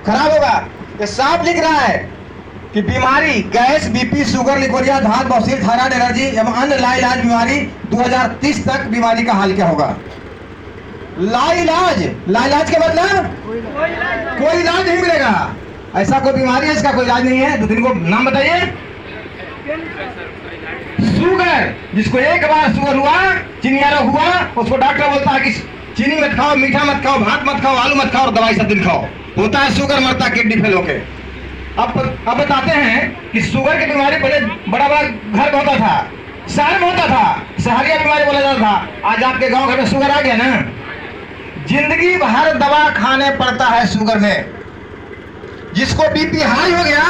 खराब होगा। ये साफ लिख रहा है कि बीमारी गैस, बीपी, शुगर, लिकोरिया, धात, बवासीर, थायराइड, एलर्जी एवं अन्य लाइलाज बीमारी 2030 तक बीमारी का हाल क्या होगा। लाइलाज, लाइलाज के मतलब कोई इलाज नहीं मिलेगा। ऐसा कोई बीमारी है इसका कोई इलाज नहीं है। तो इनको नाम बताइए। शुगर, जिसको एक बार शुगर हुआ, चिनिया हुआ, उसको डॉक्टर बोलता है कि चीनी मत खाओ, मीठा मत खाओ, भात मत खाओ, आलू मत खाओ और दवाई सब दिन खाओ। होता है शुगर, मरता किडनी फेल होके। अब बताते हैं कि शुगर की बीमारी पहले बड़ा बड़ा घर में होता था, शहर में होता था, शहरिया बीमारी बोला जाता था। आज आपके गांव घर में शुगर आ गया ना, जिंदगी भर दवा खाने पड़ता है शुगर में। जिसको बीपी हाई हो गया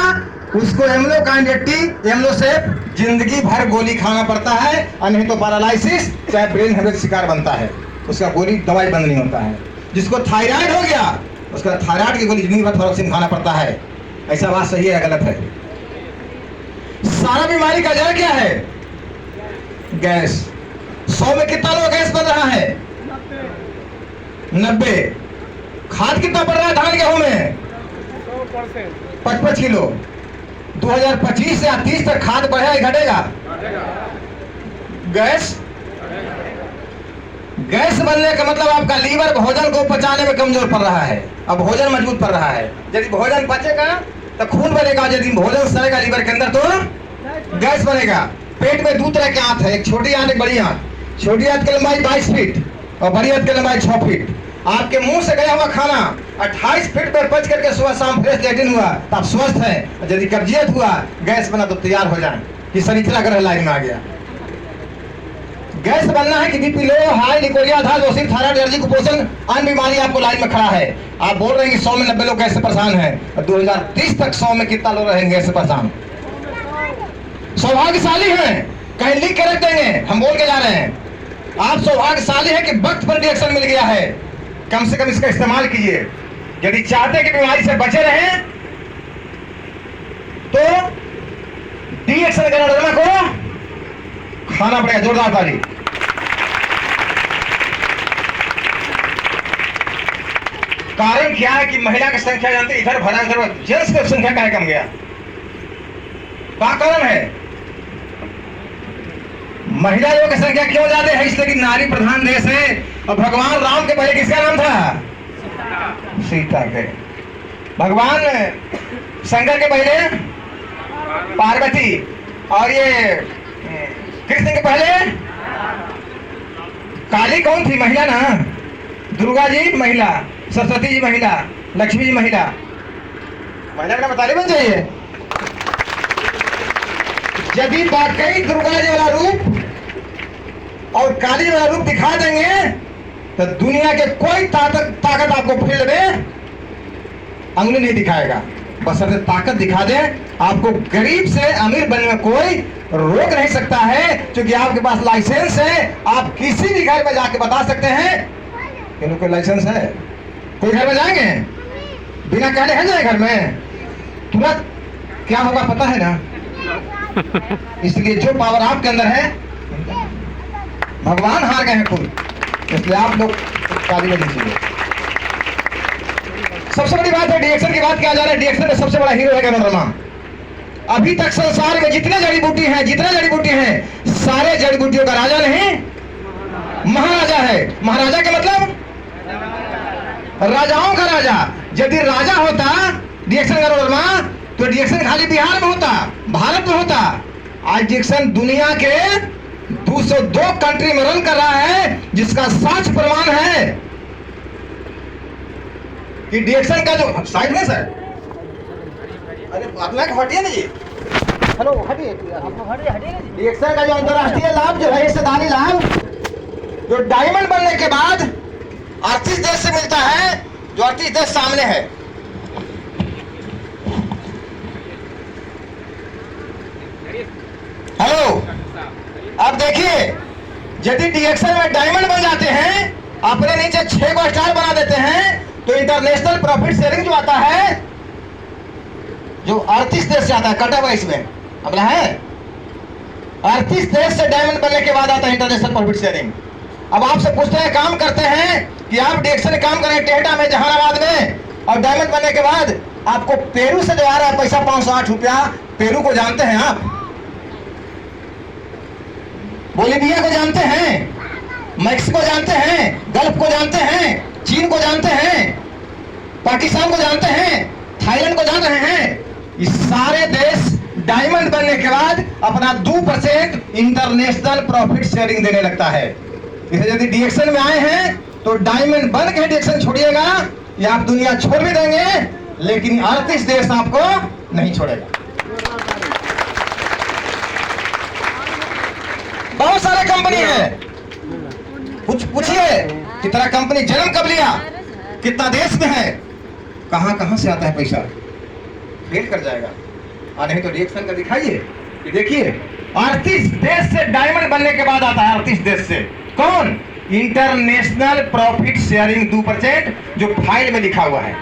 उसको एम्लोकाइंडेटी, एम्लोसेप जिंदगी भर गोली खाना पड़ता है, और नहीं तो पैरालिसिस चाहे ब्रेन हेमरेज शिकार बनता है, उसका गोली दवाई बंद नहीं होता है। जिसको थायराइड हो गया उसका थायराइड की गोली जिंदगी भर थोरोक्सिन खाना पड़ता है। ऐसा बात सही है या गलत है? सारा बीमारी का जड़ क्या है? गैस। 100 में कितना लोग गैस बन रहा है? 90। खाद कितना पड़ रहा है धान गेहूं में? 55 किलो। 2025 से 30 तक खाद बढ़ेगा घटेगा? गैस, गैस बनने का मतलब आपका लीवर भोजन को पचाने में कमजोर पड़ रहा है, अब भोजन मजबूत पड़ रहा है। यदि भोजन पचेगा तो खून बनेगा, यदि भोजन सड़ेगा लीवर के अंदर तो गैस बनेगा। पेट में दो तरह के आंत है, एक छोटी आंत, एक बड़ी आंत। छोटी आंत की लंबाई 22 फीट और बड़ी आंत की लंबाई 6 फीट। आपके मुंह से गया हुआ खाना 28 फीट पर पच करके सुबह शाम फ्रेश लेटिन हुआ तो आप स्वस्थ हैं। यदि कब्जियत हुआ, गैस बना तो तैयार हो जाए कि शनिचरा ग्रह लाइन में आ गया। गैस बनना है कि बीपी लो, हाई, लिकोरिया, धात, बवासीर, थायराइड, एलर्जी, कुपोषण, अन्य बीमारी आपको लाइन में खड़ा है। आप बोल रहे हैं कि 100 में 90 लोग गैस से परेशान हैं, और 2030 तक 100 में कितना लोग रहेंगे गैस से परेशान? सौभाग्यशाली हैं, कहीं लिख के रख देंगे, हम बोल के जा रहे हैं। आप सौभाग्यशाली है कि वक्त पर रिएक्शन मिल गया है, कम से कम इसका इस्तेमाल कीजिए। यदि चाहते कि बीमारी से बचे रहें तो डीएक्शन गैनोडर्मा को खाना पड़ेगा। जोरदार ताली। कारण क्या है कि महिला की संख्या जानते इधर भरा, जेंट्स की संख्या क्या कम गया? क्या कारण है? महिलाओं की संख्या क्यों ज्यादा है? इसलिए कि नारी प्रधान देश है, और भगवान राम के पहले किसका नाम था? सीता के। भगवान शंकर के पहले पार्वती, और ये कृष्ण के पहले काली कौन थी? महिला ना। दुर्गा जी महिला, सरस्वती जी महिला, लक्ष्मी जी महिला। महिला का ताली बन चाहिए। यदि वाकई दुर्गा जी वाला रूप और काली वाला रूप दिखा देंगे तो दुनिया के कोई ताकत आपको फील्ड में अंगुली नहीं दिखाएगा। बस अगर ताकत दिखा दे, आपको गरीब से अमीर बनने में कोई रोक नहीं सकता है, क्योंकि आपके पास लाइसेंस है। आप किसी भी घर में जाके बता सकते हैं कि कोई लाइसेंस है। कोई घर में जाएंगे बिना कहने है जाए घर में, तुरंत क्या होगा पता है ना। इसलिए जो पावर आपके अंदर है, भगवान हार गए हैं खुद, इसलिए आप लोग ताली में दीजिए। सबसे बड़ी बात है डीएक्शन की बात किया जा रहा है। डीएक्शन में सबसे बड़ा हीरो है गैनोडर्मा। अभी तक संसार में जितने जड़ी बूटी हैं, सारे जड़ी बूटियों का राजा नहीं, महाराजा है। महाराजा का मतलब राजाओं का राजा। यदि राजा होता डीएक्शन गैनोडर्मा तो डीएक्शन खाली बिहार में होता, भारत में होता। आज डीएक्शन दुनिया के 202 कंट्री में रन कर रहा है, जिसका साक्ष्य प्रमाण है कि डीएक्शन का जो साइड में सर, अरे अपना हटिए ना जी, हेलो हटिए, डीएक्शन का जो अंतरराष्ट्रीय लाभ जो है, हिस्सेदारी लाभ जो डायमंड बनने के बाद 38 देश से मिलता है, जो 38 देश सामने है। हेलो, अब देखिए, यदि डीएक्शन में डायमंड बन जाते हैं, अपने नीचे 6 को स्टार बना देते हैं, तो इंटरनेशनल प्रॉफिट शेयरिंग जो आता है, जो 38 देश से आता है, कटा हुआ इसमें अपना है, 38 देश से डायमंड बनने के बाद आता है इंटरनेशनल प्रॉफिट शेयरिंग। अब आपसे पूछते हैं, काम करते हैं कि आप डीएक्शन काम करें टेहटा में, जहानाबाद में, और डायमंड बनने के बाद आपको पेरू से जो आ रहा है पैसा 508 रुपया, पेरू को जानते हैं आप? बोलीविया को जानते हैं? मैक्सिको जानते हैं? गल्फ को जानते हैं? चीन को जानते हैं? पाकिस्तान को जानते हैं? थाईलैंड को जान रहे हैं? इस सारे देश डायमंड बनने के बाद अपना 2% इंटरनेशनल प्रॉफिट शेयरिंग देने लगता है। इसे यदि डीएक्शन में आए हैं तो डायमंड बन के डीएक्शन छोड़िएगा, या आप दुनिया छोड़ भी देंगे, लेकिन 38 देश आपको नहीं छोड़ेगा। बहुत सारे कंपनी है, कुछ पूछिए कितना कंपनी जन्म कब लिया, कितना देश में है, कहां कहां से आता है पैसा, फेल कर जाएगा। और नहीं तो रिएक्शन का दिखाइए कि देखिए 38 देश से डायमंड बनने के बाद आता है। 38 देश से कौन? इंटरनेशनल प्रॉफिट शेयरिंग 2% जो फाइल में लिखा हुआ है।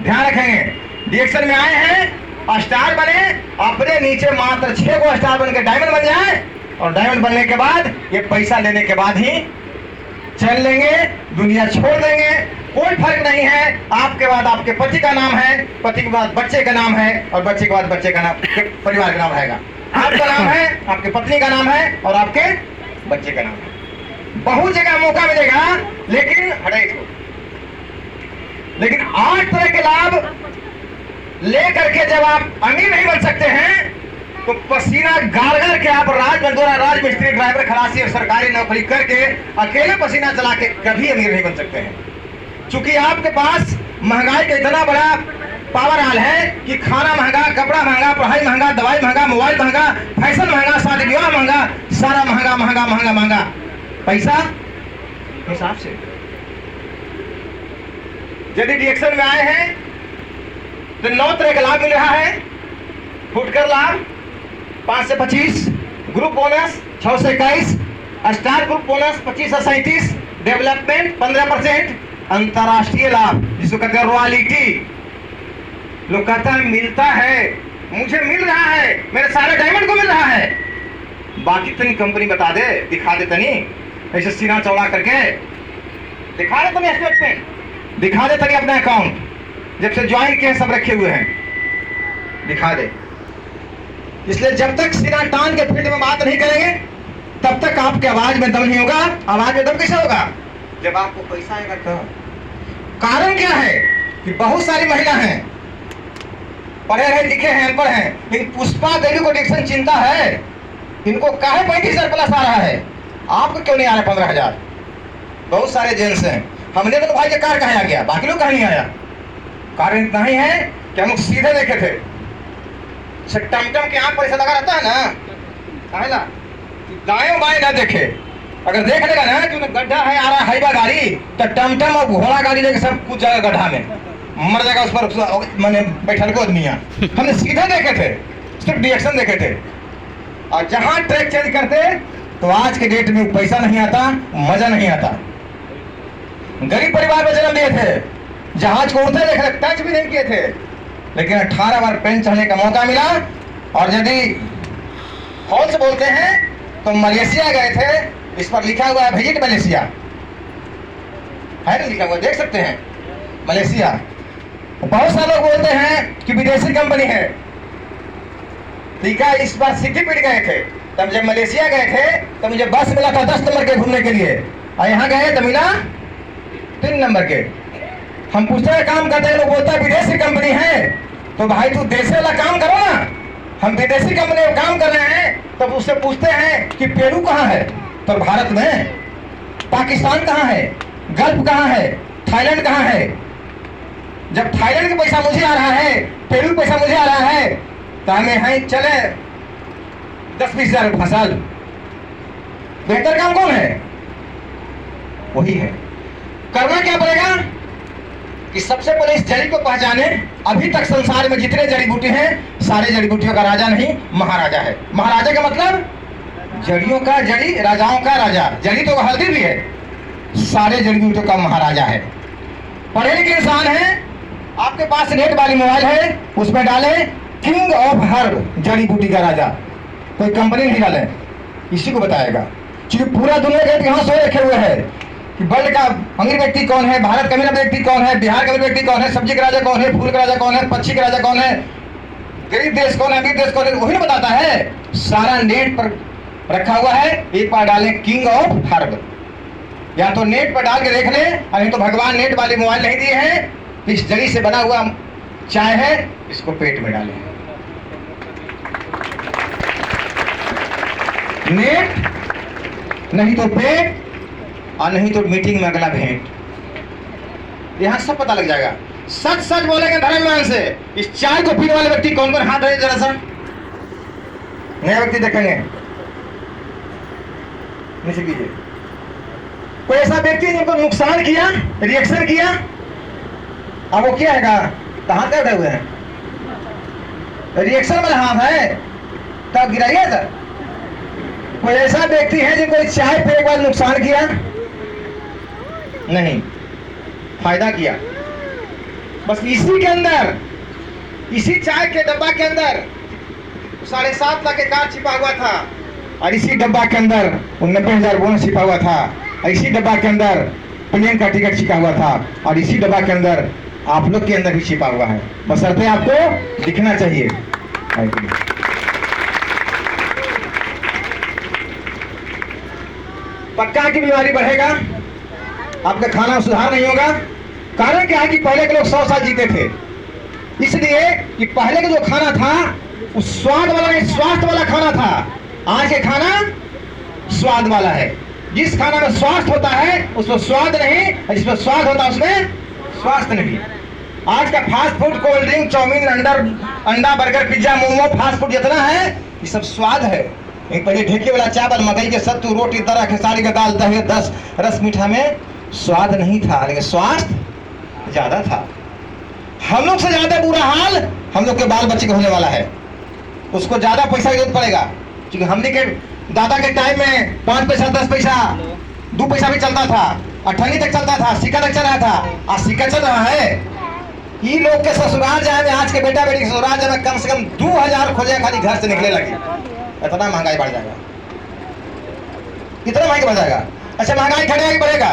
ध्यान रखेंगे, रिएक्शन में आए हैं, स्टार बने, अपने नीचे मात्र 6 को स्टार बन के डायमंड बन जाए, और डायमंड बनने के बाद ये पैसा लेने के बाद ही चल लेंगे, दुनिया छोड़ देंगे, कोई फर्क नहीं है। आपके बाद आपके पति का नाम है, पति के बाद बच्चे का नाम है, और बच्चे के बाद बच्चे का नाम, परिवार का नाम रहेगा। आपका नाम है, आपके पत्नी का नाम है, और आपके बच्चे का नाम है। बहुत जगह मौका मिलेगा, लेकिन लेकिन 8 तरह के लाभ ले करके जब आप अमीर नहीं बन सकते हैं, तो पसीना गाड़ गाड़ के आप राज मिस्त्री, ड्राइवर, खलासी और सरकारी नौकरी करके अकेले पसीना चला के कभी अमीर नहीं बन सकते हैं। चूंकि आपके पास महंगाई का इतना बड़ा पावर हाल है कि खाना महंगा, कपड़ा महंगा, पढ़ाई महंगा, दवाई महंगा, मोबाइल महंगा, फैशन महंगा, शादी विवाह महंगा, सारा महंगा महंगा महंगा महंगा। पैसा हिसाब से। यदि रिएक्शन में आए हैं तो 9 तरह का लाभ मिल रहा है। फुटकर लाभ 5 से 25, ग्रुप बोनस 6 से 21, स्टार ग्रुप बोनस 25 से 37, डेवलपमेंट 15%, अंतरराष्ट्रीय लाभ जिसको कहते हैं रॉयल्टी। लोग कहता है मिलता है, मुझे मिल रहा है, मेरे सारे डायमंड को मिल रहा है। बाकी तनी कंपनी बता दे, दिखा दे तनी, ऐसे सीना चौड़ा करके दिखा दे तनी, स्टेटमेंट दिखा दे तनी, अपना अकाउंट जब से ज्वाइन किए सब रखे हुए हैं, दिखा दे। इसलिए जब तक सीना टान के फील्ड में बात नहीं करेंगे तब तक आपके आवाज में दम नहीं होगा। आवाज में दम कैसे होगा? जब आपको पैसा आएगा तब। कारण क्या है कि बहुत सारी महिला हैं, पढ़े हैं, लिखे हैं, अनपढ़ हैं, लेकिन पुष्पा देवी को डिक्शन चिंता है, इनको काहे 35,000 प्लस आ रहा है, आपको क्यों नहीं आ रहा 15,000? बहुत सारे जेंट्स हैं, हमने तो भाई के कार कहा आ गया, बाकी लोग कहा नहीं आया। कारण इतना ही है कि हम लोग सीधे देखे थे, टमटम के यहाँ पैसा लगा रहता है ना, दाएं बाएं ना देखे। अगर देख लेगा ना कि गड्ढा है, आ रहा है हाईवा गाड़ी, तो टमटम और घोड़ा गाड़ी लेके सब कुछ जाएगा गड्ढा में, मर जाएगा उस पर, मैंने बैठल को आदमी। हमने सीधे देखे थे, सिर्फ रिएक्शन देखे थे। और जहां ट्रैक चेंज करते तो आज के डेट में पैसा नहीं आता, मजा नहीं आता। गरीब परिवार में जन्म लिए थे, जहाज को उड़ते देखे, टच भी नहीं किए थे, लेकिन 18 बार पेन चढ़ने का मौका मिला। और यदि हॉल से बोलते हैं तो मलेशिया गए थे, इस पर लिखा हुआ है विजिट मलेशिया, है ना, लिखा हुआ देख सकते हैं मलेशिया। बहुत सारे लोग बोलते हैं कि विदेशी कंपनी है, ठीक है। इस बार सिद्धिपीठ गए थे, तब जब मलेशिया गए थे तो मुझे बस मिला था 10 नंबर के घूमने के लिए, और यहाँ गए तो मिला 3 नंबर के। हम पूछते हैं काम करते हैं, लोग बोलता है विदेशी कंपनी है, तो भाई तू देश वाला काम करो ना। हम विदेशी कंपनी में काम कर रहे हैं, तब तो उससे पूछते हैं कि पेरू कहाँ है, तो भारत में। पाकिस्तान कहाँ है, गल्फ कहाँ है, थाईलैंड कहाँ है। जब थाईलैंड का पैसा मुझे आ रहा है, पेरू पैसा मुझे आ रहा है, तो हमें है चले 10-20 हजार फसल। बेहतर काम कौन है? वही है। करना क्या पड़ेगा कि सबसे पहले इस जड़ी को पहचाने। अभी तक संसार में जितने जड़ी बूटी हैं, सारे जड़ी बूटियों का राजा नहीं, महाराजा है। महाराजा का मतलब जड़ियों का जड़ी, राजाओं का राजा। जड़ी तो हल्दी भी है, सारे जड़ी बूटियों का महाराजा है। पढ़े लिखे इंसान है, आपके पास नेट वाली मोबाइल है, उसमें डाले किंग ऑफ हर्ब, जड़ी बूटी का राजा। कोई कंपनी नहीं डाले, इसी को बताएगा। क्योंकि पूरा दुनिया के यहाँ सो रखे हुए हैं कि वर्ल्ड का अमीर व्यक्ति कौन है, भारत का अमीर व्यक्ति कौन है, बिहार का अमीर व्यक्ति कौन है, सब्जी का राजा कौन है, फूल का राजा कौन है, पक्षी का राजा कौन है, गरीब देश कौन है, अमीर देश कौन है, वही ना बताता है। सारा नेट पर रखा हुआ है। एक बार डालें किंग ऑफ हर्ब, या तो नेट पर डाल के देख ले, और नहीं तो भगवान नेट वाले मोबाइल नहीं दिए हैं। इस जड़ी से बना हुआ चाय है, इसको पेट में डालें। नेट नहीं तो पेट, और नहीं तो मीटिंग में अगला भेंट। यहां सब पता लग जाएगा। सच सच बोलेंगे धर्मवान से। इस चाय को पीने वाले व्यक्ति कौन कौन, हाथ रहे जरा सा। नया व्यक्ति देखेंगे, नीचे कीजिए। कोई ऐसा व्यक्ति जिनको नुकसान किया, रिएक्शन किया, अब वो क्या है, कहां से उठे हुए हैं, रिएक्शन वाला हाथ है, तब गिराइए सर। कोई ऐसा व्यक्ति है जिनको चाय पे एक बार नुकसान किया नहीं, फायदा किया। बस इसी के अंदर, इसी चाय के डब्बा के अंदर 7.5 लाख के कार छिपा हुआ था, और इसी डब्बा के अंदर 90,000 बोनस छिपा हुआ था, और इसी डब्बा के अंदर प्लेन का टिकट छिपा हुआ था, और इसी डब्बा के अंदर आप लोग के अंदर भी छिपा हुआ है। बशर्ते आपको दिखना चाहिए। पक्का की बीमारी बढ़ेगा, आपका खाना सुधार नहीं होगा। कारण क्या है कि पहले के लोग 100 साल जीते थे, इसलिए कि पहले का जो खाना था वो स्वाद वाला नहीं, स्वास्थ्य वाला खाना था। आज के खाना स्वाद वाला है। जिस खाना में स्वास्थ्य होता है उसमें स्वाद नहीं, और जिसमें स्वाद होता है उसमें स्वास्थ्य नहीं। आज का fast food, cold drink, chowmein, अंडा, burger, pizza, momo, fast food जितना है ये सब स्वाद है। एक पहले ढेके वाला चावल, मकई के सत्तू, रोटी, तरह खेसारी का दाल, दही, रस मीठा में स्वाद नहीं था, लेकिन स्वास्थ्य ज्यादा था। हम लोग से ज्यादा बुरा हाल हम लोग के बाल बच्चे को होने वाला है। उसको ज्यादा पैसा की जरूरत पड़ेगा, क्योंकि हमने के दादा के टाइम में 5 पैसा, 10 पैसा, 2 पैसा भी चलता था, 18 तक चलता था, सिक्का तक चल रहा था। आज सिक्का चल रहा है। ये लोग के ससुराल जाए में, आज के बेटा बेटी ससुराल जाए में कम से कम 2000 खोजे खाली घर से निकले लगे। इतना महंगाई बढ़ जाएगा, इतना महंगाई बढ़ जाएगा। अच्छा, महंगाई घटेगा कि बढ़ेगा?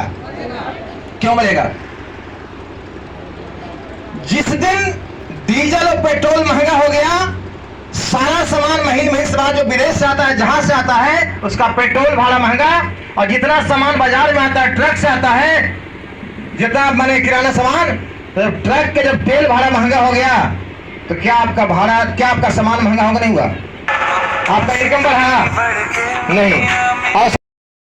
क्यों बढ़ेगा? जिस दिन डीजल और पेट्रोल महंगा हो गया, सारा सामान महीने सामान जो विदेश से आता है, जहां से आता है, उसका पेट्रोल भाड़ा महंगा, और जितना सामान बाजार में आता है ट्रक से आता है, जितना माने किराना सामान, तो ट्रक के जब तेल भाड़ा महंगा हो गया तो क्या आपका भाड़ा, क्या आपका सामान महंगा होगा? नहीं हुआ? आपका इनकम बढ़ा नहीं। और